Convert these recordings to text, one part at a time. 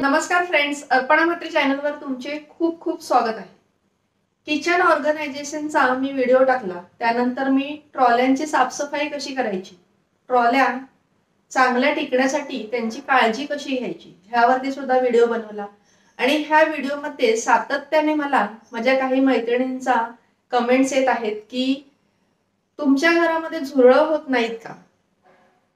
नमस्कार फ्रेंड्स, अर्पणा म्हात्रे चॅनलवर तुमचे खूप खूप स्वागत आहे। किचन ऑर्गनायझेशनचा मी व्हिडिओ टाकला, त्यानंतर मी ट्रॉल्यांची साफसफाई कशी करायची, ट्रॉल्या चांगल्या टिकण्यासाठी त्यांची काळजी कशी घ्यायची ह्यावरती सुद्धा व्हिडिओ बनवला। आणि ह्या व्हिडिओमध्ये सातत्याने मला माझ्या काही मैत्रिणींचा कमेंट्स येत आहेत की तुमच्या घरामध्ये झुरळ होत नाहीत का,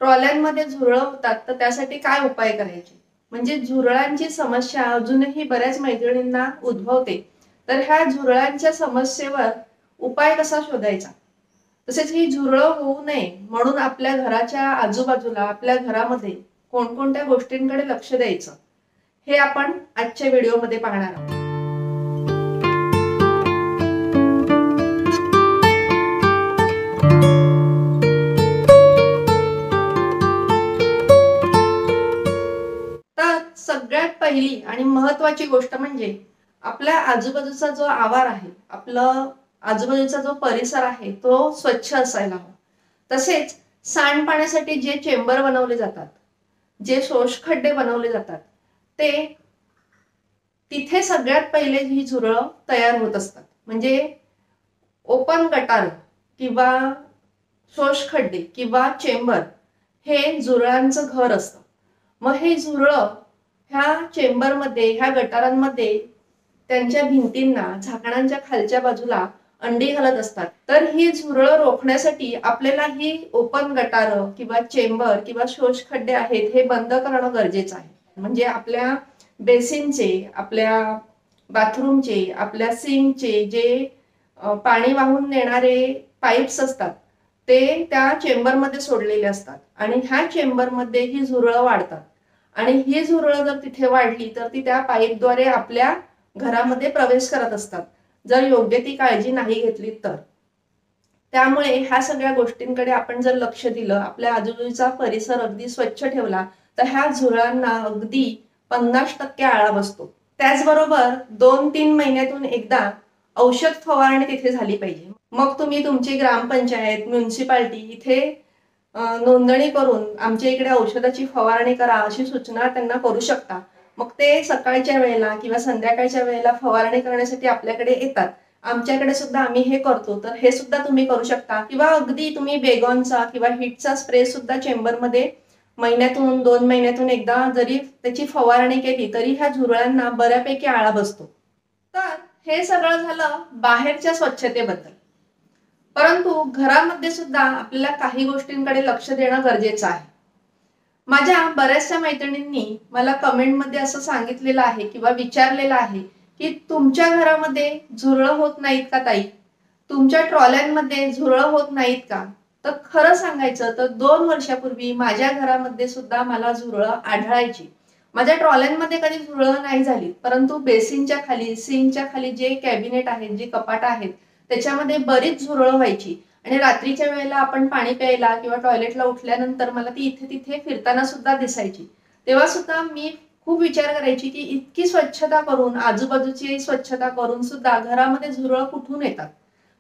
ट्रॉल्यांमध्ये झुरळ होतात तर त्यासाठी काय उपाय करायचे। म्हणजे झुरळांची समस्या अजूनही बऱ्याच मैत्रिणींना उद्भवते, तर ह्या झुरळांच्या समस्येवर उपाय कसा शोधायचा, तसेच ही झुरळ होऊ नये म्हणून आपल्या घराच्या आजूबाजूला आपल्या घरामध्ये कोणकोणत्या गोष्टींकडे लक्ष द्यायचं हे आपण आजच्या व्हिडिओमध्ये पाहणार आहोत। सगळ्यात पहिली आणि महत्त्वाची गोष्ट म्हणजे आपल्या आजूबाजूचा जो आवार आहे, आपलं आजूबाजूचा जो परिसर आहे तो स्वच्छ असायला हवा। तसेच सांडपाण्यासाठी जे चेंबर बनवले जातात, जे शोषखड्डे बनवले जातात, ते तिथे सगळ्यात पहिले ही झुरळ तयार होत असतात। म्हणजे ओपन गटार किंवा शोषखड्डे किंवा चेंबर हे झुरळांचं घर असतं। मग हे झुरळ ह्या चेंबरमध्ये, ह्या गटारांमध्ये त्यांच्या भिंतींना, झाकणांच्या खालच्या बाजूला अंडी घालत असतात। तर ही झुरळ रोखण्यासाठी आपल्याला ही ओपन गटार किंवा चेंबर किंवा शोषखड्डे आहेत हे बंद करणं गरजेचं आहे। म्हणजे आपल्या बेसिनचे, आपल्या बाथरूमचे, आपल्या सिंकचे जे पाणी वाहून नेणारे पाईप्स असतात ते त्या चेंबरमध्ये सोडलेले असतात आणि ह्या चेंबरमध्ये ही झुरळ वाढतात आणि ही झुरळ जर तिथे वाढली तर ती त्या पाईपद्वारे आपल्या घरामध्ये प्रवेश करत असतात, जर योग्य ती काळजी नाही घेतली तर। त्यामुळे ह्या सगळ्या गोष्टींकडे आपण जर लक्ष दिलं, आपल्या आजूबाजूचा परिसर अगदी स्वच्छ ठेवला तर ह्या झुरळांना अगदी 50% आळा बसतो। त्याचबरोबर 2-3 महिन्यातून एकदा औषध फवारणी तिथे झाली पाहिजे। मग तुम्ही तुमची ग्रामपंचायत, म्युनिसिपालिटी इथे नोंदणी करून आमच्या इकडे औषधाची फवारणी करा अशी सूचना त्यांना करू शकता। मग ते सकाळच्या वेळेला किंवा संध्याकाळच्या वेळेला फवारणी करण्यासाठी आपल्याकडे येतात। आमच्याकडे सुद्धा आम्ही हे करतो, तर हे सुद्धा तुम्ही करू शकता। किंवा अगदी तुम्ही बेगॉनचा किंवा हिटचा स्प्रे सुद्धा चेंबरमध्ये महिन्यातून 2 महिन्यातून एकदा जरी त्याची फवारणी केली तरी ह्या झुरळांना बऱ्यापैकी आळा बसतो। तर हे सगळं झालं बाहेरच्या स्वच्छतेबद्दल, परंतु घरामध्ये सुद्धा आपल्याला काही गोष्टींकडे लक्ष देणं गरजेचं आहे। माझ्या बऱ्याचशा मैत्रिणींनी मला कमेंटमध्ये असं सांगितलेलं आहे किंवा विचारलेलं आहे की तुमच्या घरामध्ये झुरळ होत नाहीत का ताई, तुमच्या ट्रॉल्यांमध्ये झुरळ होत नाहीत का। तर खरं सांगायचं तर 2 वर्षापूर्वी माझ्या घरामध्ये सुद्धा मला झुरळ आढळायची। माझ्या ट्रॉल्यांमध्ये कधी झुरळ नाही झाली, परंतु बेसिनच्या खाली, सिंकच्या खाली जे कॅबिनेट आहेत, जे कपाट आहेत त्याच्यामध्ये बरीच झुरळ व्हायची आणि रात्रीच्या वेळेला आपण पाणी प्यायला किंवा टॉयलेटला उठल्यानंतर मला ती इथे तिथे फिरताना सुद्धा दिसायची। तेव्हा सुद्धा मी खूप विचार करायची की इतकी स्वच्छता करून, आजूबाजूची स्वच्छता करून सुद्धा घरामध्ये झुरळ कुठून येतात।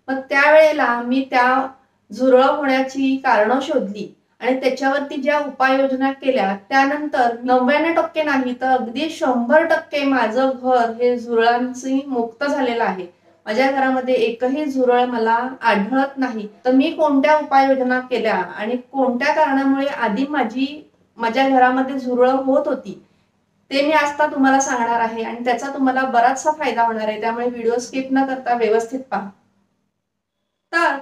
मग त्यावेळेला मी त्या झुरळ होण्याची कारणं शोधली आणि त्याच्यावरती ज्या उपाययोजना केल्या, त्यानंतर 99% नाही तर अगदी 100% माझं घर हे झुरळांची मुक्त झालेलं आहे। माझ्या घरामध्ये एकही झुरळ मला आढळत नाही। तर मी कोणत्या उपाययोजना केल्या आणि कोणत्या कारणामुळे आधी माझ्या घरामध्ये झुरळ होत होती ते मी आता तुम्हाला सांगणार आहे आणि त्याचा तुम्हाला बराचसा फायदा होणार आहे। त्यामुळे व्हिडिओ स्किप न करता व्यवस्थित पहा। तर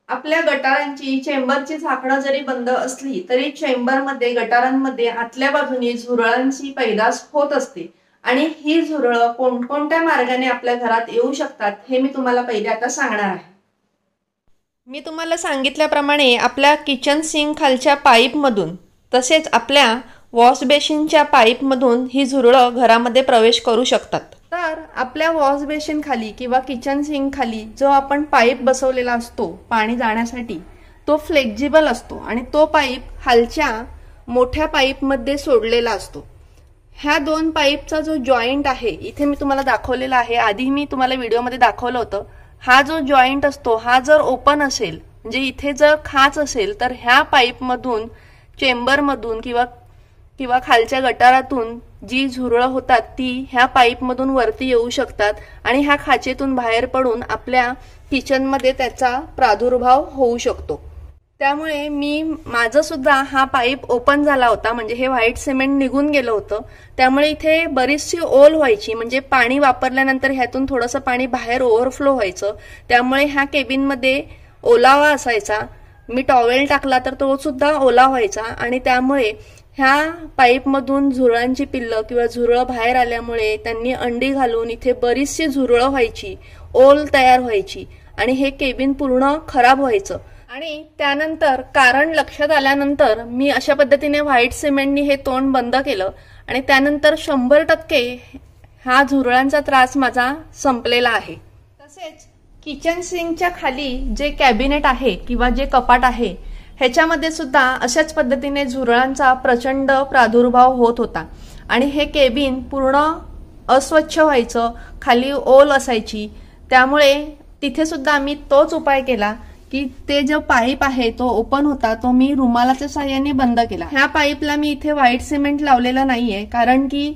आपल्या गटारांची, चेंबरची झाकणं जरी बंद असली तरी चेंबरमध्ये, गटारांमध्ये आतल्या बाजूने झुरळांची पैदास होत असते आणि ही झुरळ कोणकोणत्या मार्गाने आपल्या घरात येऊ शकतात हे मी तुम्हाला पहिले आता सांगणार आहे। मी तुम्हाला सांगितल्याप्रमाणे आपल्या किचन सिंक खालच्या पाईपमधून, तसेच आपल्या वॉश बेसिनच्या पाईपमधून ही झुरळ घरामध्ये प्रवेश करू शकतात। तर आपल्या वॉश बेसिन खाली किंवा किचन सिंक खाली जो आपण पाईप बसवलेला असतो पाणी जाण्यासाठी, तो फ्लेक्झिबल असतो आणि तो पाईप खालच्या मोठ्या पाईपमध्ये सोडलेला असतो। ह्या 2 पाईपचा जो जॉईंट आहे, इथे मी तुम्हाला दाखवलेला आहे, आधी मी तुम्हाला व्हिडिओमध्ये दाखवलं होतं। हा जो जॉईंट असतो हा जर ओपन असेल, म्हणजे इथे जर खाच असेल तर ह्या पाईपमधून, चेंबरमधून किंवा किंवा खालच्या गटारातून जी झुरळं होतात ती ह्या पाईपमधून वरती येऊ शकतात आणि ह्या खाचेतून बाहेर पडून आपल्या किचनमध्ये त्याचा प्रादुर्भाव होऊ शकतो. त्यामुळे माझं सुद्धा हा पाईप ओपन झाला होता, म्हणजे हे व्हाईट सिमेंट निघून गेलं होतं. त्यामुळे इथे बरीचशी ओल व्हायची, म्हणजे पाणी वापरल्यानंतर ह्यातून थोडंसं पाणी बाहेर ओव्हरफ्लो व्हायचं. त्यामुळे ह्या केबिनमध्ये ओलावा असायचा. मी टॉवेल टाकला तर तो सुद्धा ओला व्हायचा आणि त्यामुळे ह्या पाईपमधून झुरळांची पिल्लं किंवा झुरळं बाहेर आल्यामुळे त्यांनी अंडी घालून इथे बरीचशी झुरळं व्हायची, ओल तयार व्हायची आणि हे केबिन पूर्ण खराब व्हायचं. आणि त्यानंतर कारण लक्षात आल्यानंतर मी अशा पद्धतीने व्हाईट सिमेंटनी हे तोंड बंद केलं आणि त्यानंतर 100% हा झुरळांचा त्रास माझा संपलेला आहे. तसेच किचन सिंकच्या खाली जे कॅबिनेट आहे किंवा जे कपाट आहे ह्याच्यामध्ये सुद्धा अशाच पद्धतीने झुरळांचा प्रचंड प्रादुर्भाव होत होता आणि हे केबिन पूर्ण अस्वच्छ व्हायचं, खाली ओल असायची. त्यामुळे तिथे सुद्धा मी तोच उपाय केला की ते जो पाईप आहे तो ओपन होता तो मी रुमालाच्या साहाय्याने बंद केला. ह्या पाईपला मी इथे व्हाईट सिमेंट लावलेला नाहीये, कारण की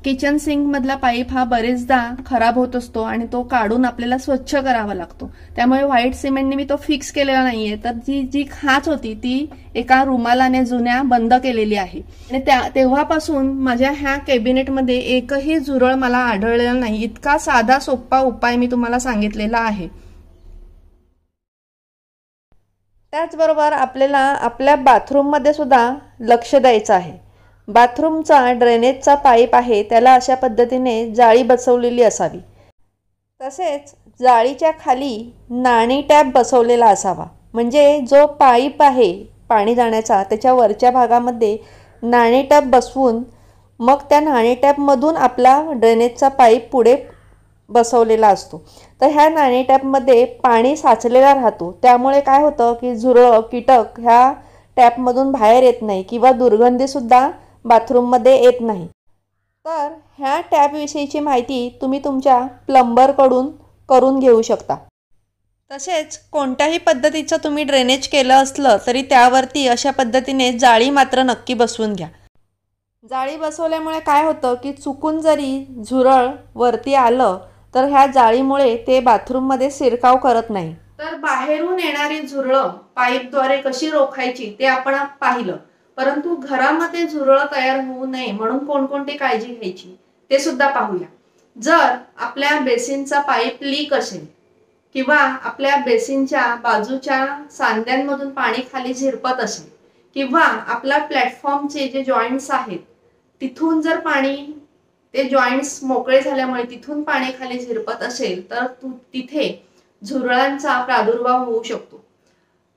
किचन सिंक मधला पाईप हा बरेचदा खराब होत असतो आणि तो काढून आपल्याला स्वच्छ करावा लागतो. त्यामुळे व्हाईट सिमेंटने मी तो फिक्स केलेला नाहीये, तर जी खाच होती ती एका रुमालाने जुन्या बंद केलेली आहे. आणि तेव्हापासून माझ्या ह्या कॅबिनेटमध्ये एकही झुरळ मला आढळलेला नाही. इतका साधा सोपा उपाय मी तुम्हाला सांगितलेला आहे. त्याचबरोबर आपल्याला आपल्या बाथरूममध्ये सुद्धा लक्ष द्यायचं आहे. बाथरूमचा ड्रेनेजचा पाईप आहे त्याला अशा पद्धतीने जाळी बसवलेली असावी. तसेच जाळीच्या खाली नाणी टॅप बसवलेला असावा, म्हणजे जो पाईप आहे पाणी जाण्याचा त्याच्या वरच्या भागामध्ये नाणी टॅप बसवून मग त्या नाणी टॅपमधून आपला ड्रेनेजचा पाईप पुढे बसवलेला असतो. तर ह्या नाणी टॅपमध्ये पाणी साचलेला राहतो. त्यामुळे काय होतं की झुरळ कीटक ह्या टॅपमधून बाहेर येत नाही किंवा दुर्गंधीसुद्धा बाथरूममध्ये येत नाही. तर ह्या टॅपविषयीची माहिती तुम्ही तुमच्या प्लंबरकडून करून घेऊ शकता. तसेच कोणत्याही पद्धतीचं तुम्ही ड्रेनेज केलं असलं तरी त्यावरती अशा पद्धतीने जाळी मात्र नक्की बसवून घ्या. जाळी बसवल्यामुळे काय होतं की चुकून जरी झुरळ वरती आलं तर ह्या जाळीमुळे ते बाथरूममध्ये शिरकाव करत नाही. तर बाहेरून येणारी झुरळं पाईपद्वारे कशी रोखायची ते आपण पाहिलं, परंतु घरामध्ये झुरळ तयार होऊ नये म्हणून कोणकोणती काळजी घ्यायची ते सुद्धा पाहूया. जर आपल्या बेसिनचा पाईप लीक असेल किंवा आपल्या बेसिनच्या बाजूच्या सांध्यांमधून पाणी खाली झिरपत असेल किंवा आपल्या प्लॅटफॉर्मचे जे जॉईंट्स आहेत तिथून जर पाणी ते जॉईंट्स मोकळे झाल्यामुळे तिथून पाणी खाली झिरपत असेल तर तिथे झुरळांचा प्रादुर्भाव होऊ शकतो.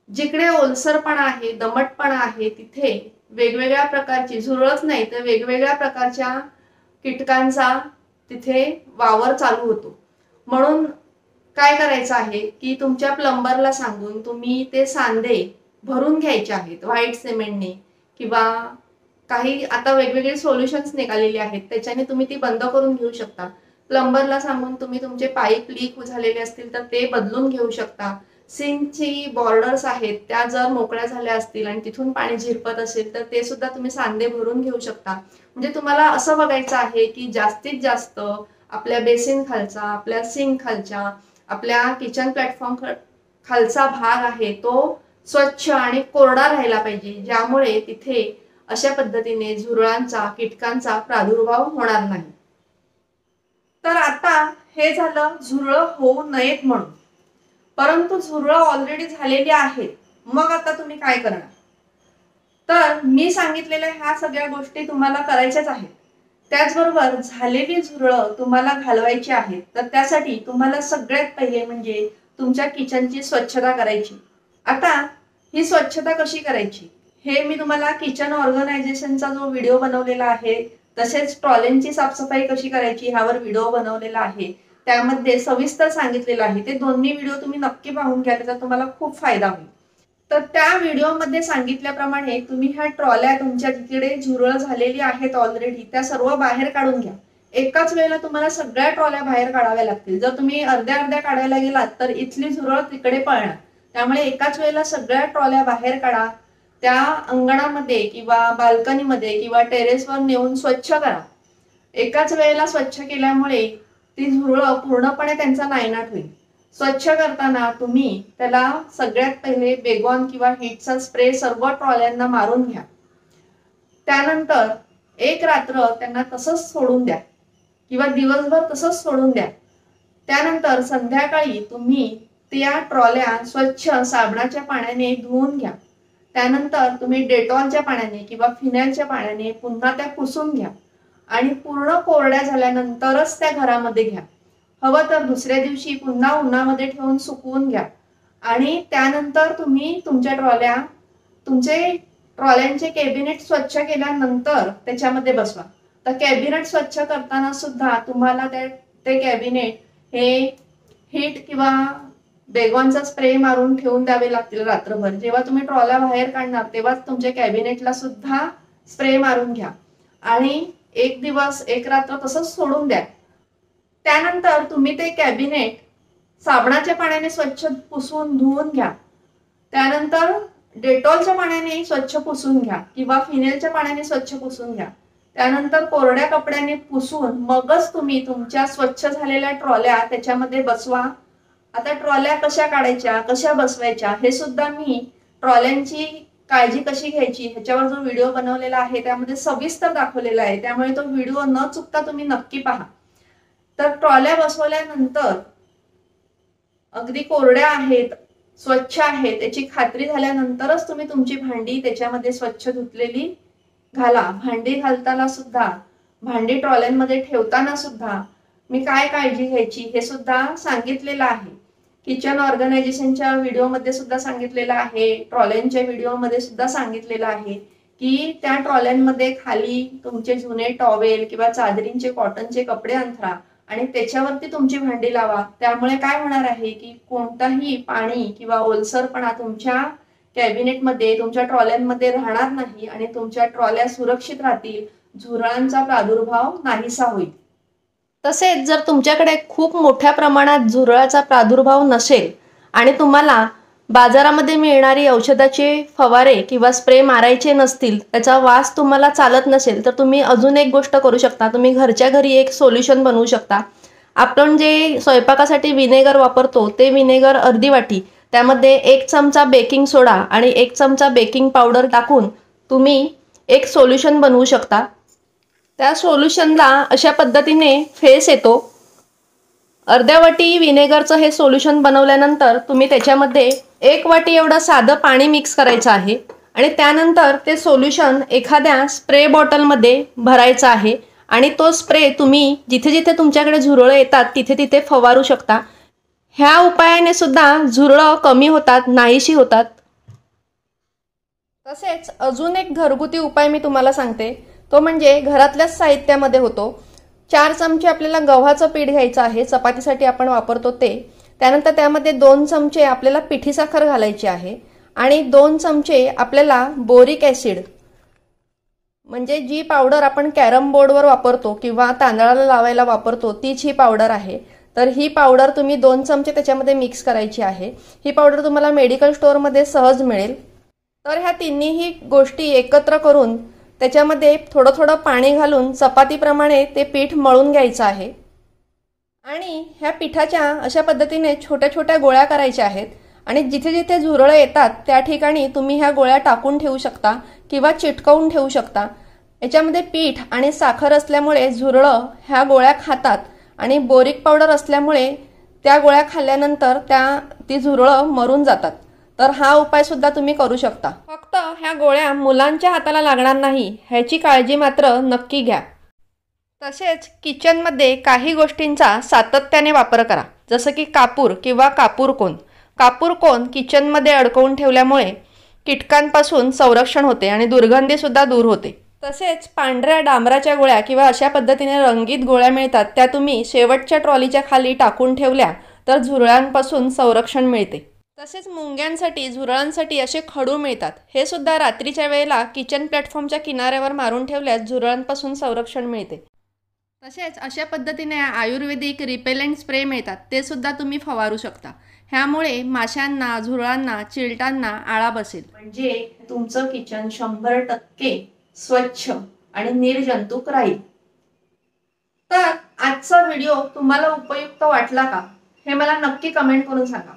जिकडे ओलसरपणा आहे, दमटपणा आहे, तिथे वेगवेगळ्या प्रकारची झुरळच नाही तर वेगवेगळ्या प्रकारच्या कीटकांचा तिथे वावर चालू होतो. म्हणून काय करायचं आहे की तुमच्या प्लंबरला सांगून तुम्ही ते सांधे भरून घ्यायचे आहेत व्हाईट सिमेंटने किंवा काही आता वेगवेगळे सोल्युशन्स निघालेले आहेत त्याच्याने तुम्ही ती बंद करून घेऊ शकता. प्लंबरला सांगून तुम्ही तुमचे पाईप लीक झालेले असतील तर ते बदलून घेऊ शकता. सिंकची बॉर्डर्स आहेत त्या जर मोकळ्या झाल्या असतील आणि तिथून पाणी झिरपत असेल तर ते सुद्धा तुम्ही सांधे भरून घेऊ शकता. म्हणजे तुम्हाला असं बघायचं आहे की जास्तीत जास्त आपल्या बेसिन खालचा, आपल्या सिंक खालच्या, आपल्या किचन प्लॅटफॉर्म खालचा भाग आहे तो स्वच्छ आणि कोरडा राहायला पाहिजे, ज्यामुळे तिथे अशा पद्धतीने झुरळांचा, कीटकांचा प्रादुर्भाव होणार नाही. तर आता हे झालं झुरळ होऊ नयेत म्हणून, परंतु झुरळ ऑलरेडी झालेली आहेत. मग आता तुम्ही काय करणार? तर मी सांगितलेल्या ह्या सगळ्या गोष्टी तुम्हाला करायच्याच आहेत. त्याचबरोबर झालेली झुरळ तुम्हाला घालवायची आहेत. तर त्यासाठी तुम्हाला सगळ्यात पहिले म्हणजे तुमच्या किचनची स्वच्छता करायची. आता ही स्वच्छता कशी करायची हे मी तुम्हाला किचन ऑर्गनायझेशनचा जो व्हिडिओ बनवलेला आहे, तसेच टॉयलेटची साफसफाई कशी करायची ह्यावर व्हिडिओ बनवलेला आहे, त्यामध्ये सविस्तर सांगितलेलं आहे. ते दोन्ही व्हिडिओ तुम्ही नक्की पाहून घ्या, त्याचा तुम्हाला खूप फायदा होईल. तर त्या व्हिडिओमध्ये सांगितल्याप्रमाणे तुम्ही ह्या ट्रॉल्या तुमच्या जिकडे झुरळ झालेली आहेत ऑलरेडी त्या सर्व बाहेर काढून घ्या. एकाच वेळेला तुम्हाला सगळ्या ट्रॉल्या बाहेर काढाव्या लागतील. जर तुम्ही अर्ध्या अर्ध्या काढायला गेलात तर इथली झुरळ तिकडे पळणार. त्यामुळे एकाच वेळेला सगळ्या ट्रॉल्या बाहेर काढा त्या अंगणामध्ये किंवा बाल्कनीमध्ये किंवा टेरेसवर नेऊन स्वच्छ करा. एकाच वेळेला स्वच्छ केल्यामुळे ती झुरळं पूर्णपणे त्यांचा नायनाट होईल. स्वच्छ करताना तुम्ही त्याला सगळ्यात पहिले बेगॉन किंवा हीटचा स्प्रे सर्व ट्रॉल्यांना मारून घ्या. त्यानंतर एक रात्र त्यांना तसंच सोडून द्या किंवा दिवसभर तसंच सोडून द्या. त्यानंतर संध्याकाळी तुम्ही त्या ट्रॉल्या स्वच्छ साबणाच्या पाण्याने धुवून घ्या. त्यानंतर तुम्ही डेटॉलच्या पाण्याने किंवा फिनाइलच्या पाण्याने पुन्हा त्या पुसून घ्या आणि पूर्ण कोरड्या झाल्यानंतरच त्या घरामध्ये घ्या. हवं तर दुसऱ्या दिवशी पुन्हा उन्हामध्ये ठेवून सुकवून घ्या आणि त्यानंतर तुम्ही तुमचे ट्रॉल्यांचे कॅबिनेट स्वच्छ केल्यानंतर त्याच्यामध्ये बसवा. तर कॅबिनेट स्वच्छ करताना सुद्धा तुम्हाला ते कॅबिनेट हे हीट किंवा बेगॉनचा स्प्रे मारून ठेवून द्यावे लागतील रात्रभर. जेव्हा तुम्ही ट्रॉल्या बाहेर काढणार तेव्हाच तुमच्या कॅबिनेटला सुद्धा स्प्रे मारून घ्या आणि एक दिवस एक रात्र तसंच सोडून द्या. त्यानंतर तुम्ही ते कॅबिनेट साबणाच्या पाण्याने स्वच्छ पुसून धुवून घ्या. त्यानंतर डेटॉलच्या पाण्याने स्वच्छ पुसून घ्या किंवा फिनेलच्या पाण्याने स्वच्छ पुसून घ्या. त्यानंतर कोरड्या कपड्याने पुसून मगच तुम्ही तुमच्या स्वच्छ झालेल्या ट्रॉल्या त्याच्यामध्ये बसवा. आता ट्रॉल्या कशा काढायच्या, कशा बसवायच्या हे सुद्धा मी ट्रॉल्यांची काळजी कशी घ्यायची ह्याच्यावर जो व्हिडिओ बनवलेला आहे त्यामध्ये सविस्तर दाखवलेला आहे. त्यामुळे तो व्हिडिओ न चुकता तुम्ही नक्की पहा. तर ट्रॉल्या बसवल्यानंतर अगदी कोरड्या आहेत, स्वच्छ आहेत याची खात्री झाल्यानंतरच तुम्ही तुमची भांडी त्याच्यामध्ये स्वच्छ धुतलेली घाला. भांडी घालताना सुद्धा, भांडी ट्रॉल्यांमध्ये ठेवताना सुद्धा मी काय काळजी घ्यायची हे सुद्धा सांगितलेलं आहे. किचन ऑर्गनायझेशनच्या व्हिडिओमध्ये सुद्धा सांगितलेलं आहे, ट्रॉल्यांच्या व्हिडिओमध्ये सुद्धा सांगितलेलं आहे की त्या ट्रॉल्यांमध्ये खाली तुमचे जुने टॉवेल किंवा चादरींचे कॉटनचे कपडे अंथरा आणि त्याच्यावरती तुमची भांडी लावा. त्यामुळे काय होणार आहे की कोणताही पाणी किंवा ओलसरपणा तुमच्या कॅबिनेटमध्ये, तुमच्या ट्रॉल्यांमध्ये राहणार नाही आणि तुमच्या ट्रॉल्या सुरक्षित राहतील. झुरळांचा प्रादुर्भाव नाहीसा होईल. तसेच जर तुमच्याकडे खूप मोठ्या प्रमाणात झुरळाचा प्रादुर्भाव नसेल आणि तुम्हाला बाजारामध्ये मिळणारी औषधाचे फवारे किंवा स्प्रे मारायचे नसतील, त्याचा वास तुम्हाला चालत नसेल, तर तुम्ही अजून एक गोष्ट करू शकता. तुम्ही घरच्या घरी एक सोल्युशन बनवू शकता. आपण जे स्वयंपाकासाठी विनेगर वापरतो ते विनेगर अर्धी वाटी, त्यामध्ये 1 चमचा बेकिंग सोडा आणि 1 चमचा बेकिंग पावडर टाकून तुम्ही एक सोल्युशन बनवू शकता. त्या सोल्युशनला अशा पद्धतीने फेस येतो. अर्ध्या वाटी विनेगरचं हे सोल्युशन बनवल्यानंतर तुम्ही त्याच्यामध्ये 1 वाटी एवढं साधं पाणी मिक्स करायचं आहे आणि त्यानंतर ते सोल्युशन एखाद्या स्प्रे बॉटलमध्ये भरायचं आहे आणि तो स्प्रे तुम्ही जिथे जिथे तुमच्याकडे झुरळं येतात तिथे तिथे फवारू शकता. ह्या उपायाने सुद्धा झुरळं कमी होतात, नाहीशी होतात. तसेच अजून एक घरगुती उपाय मी तुम्हाला सांगते, तो म्हणजे घरातल्याच साहित्यामध्ये होतो. 4 चमचे आपल्याला गव्हाचं पीठ घ्यायचं आहे, चपातीसाठी आपण वापरतो ते. त्यानंतर त्यामध्ये 2 चमचे आपल्याला पिठी साखर घालायची आहे आणि 2 चमचे आपल्याला बोरिक ॲसिड, म्हणजे जी पावडर आपण कॅरम बोर्डवर वापरतो किंवा तांदळाला लावायला वापरतो तीच ही पावडर आहे. तर ही पावडर तुम्ही 2 चमचे त्याच्यामध्ये मिक्स करायची आहे. ही पावडर तुम्हाला मेडिकल स्टोअरमध्ये सहज मिळेल. तर ह्या तिन्हीही गोष्टी एकत्र करून त्याच्यामध्ये थोडं थोडं पाणी घालून चपातीप्रमाणे ते पीठ मळून घ्यायचं आहे आणि ह्या पिठाच्या अशा पद्धतीने छोट्या छोट्या गोळ्या करायच्या आहेत आणि जिथे जिथे झुरळं येतात त्या ठिकाणी तुम्ही ह्या गोळ्या टाकून ठेवू शकता किंवा चिटकवून ठेवू शकता. याच्यामध्ये पीठ आणि साखर असल्यामुळे झुरळं ह्या गोळ्या खातात आणि बोरिक पावडर असल्यामुळे त्या गोळ्या खाल्ल्यानंतर ती झुरळं मरून जातात. तर हा उपाय सुद्धा तुम्ही करू शकता. फक्त ह्या गोळ्या मुलांच्या हाताला लागणार नाही ह्याची काळजी मात्र नक्की घ्या. तसेच किचनमध्ये काही गोष्टींचा सातत्याने वापर करा, जसं की कापूर किंवा कापूर कोन किचनमध्ये अडकवून ठेवल्यामुळे कीटकांपासून संरक्षण होते आणि दुर्गंधी सुद्धा दूर होते. तसेच पांढऱ्या डांबराच्या गोळ्या किंवा अशा पद्धतीने रंगीत गोळ्या मिळतात, त्या तुम्ही शेवटच्या ट्रॉलीच्या खाली टाकून ठेवल्या तर झुरळांपासून संरक्षण मिळते. तसेच मुंग्यांसाठी, झुरळांसाठी असे खडू मिळतात, हे सुद्धा रात्रीच्या वेळेला किचन प्लॅटफॉर्मच्या किनाऱ्यावर मारून ठेवल्यास झुरळांपासून संरक्षण मिळते. तसेच अशा पद्धतीने आयुर्वेदिक रिपेलेंट स्प्रे मिळतात, ते सुद्धा तुम्ही फवारू शकता. ह्यामुळे माशांना, झुरळांना, चिलटांना आळा बसेल. म्हणजे तुमचं किचन 100% स्वच्छ आणि निर्जंतुक राहील. तर आजचा व्हिडिओ तुम्हाला उपयुक्त वाटला का हे मला नक्की कमेंट करून सांगा.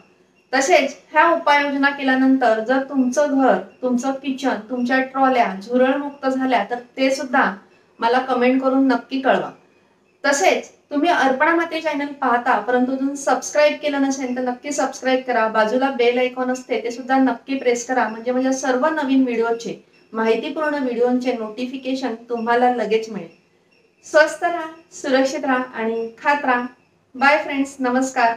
तसेच ह्या उपाययोजना केल्यानंतर जर तुमचं घर, तुमचं किचन, तुमच्या ट्रॉल्या झुरळमुक्त झाल्या तर ते सुद्धा मला कमेंट करून नक्की कळवा. तसेच तुम्ही अर्पणा माते चॅनल पाहता परंतु तुम्ही सबस्क्राईब केलं नसेल तर नक्की सबस्क्राईब करा. बाजूला बेल आयकॉन असते ते सुद्धा नक्की प्रेस करा, म्हणजे माझ्या सर्व नवीन व्हिडिओचे, माहितीपूर्ण व्हिडिओचे नोटिफिकेशन तुम्हाला लगेच मिळेल. स्वस्थ राहा, सुरक्षित राहा आणि खात राहा. बाय फ्रेंड्स, नमस्कार.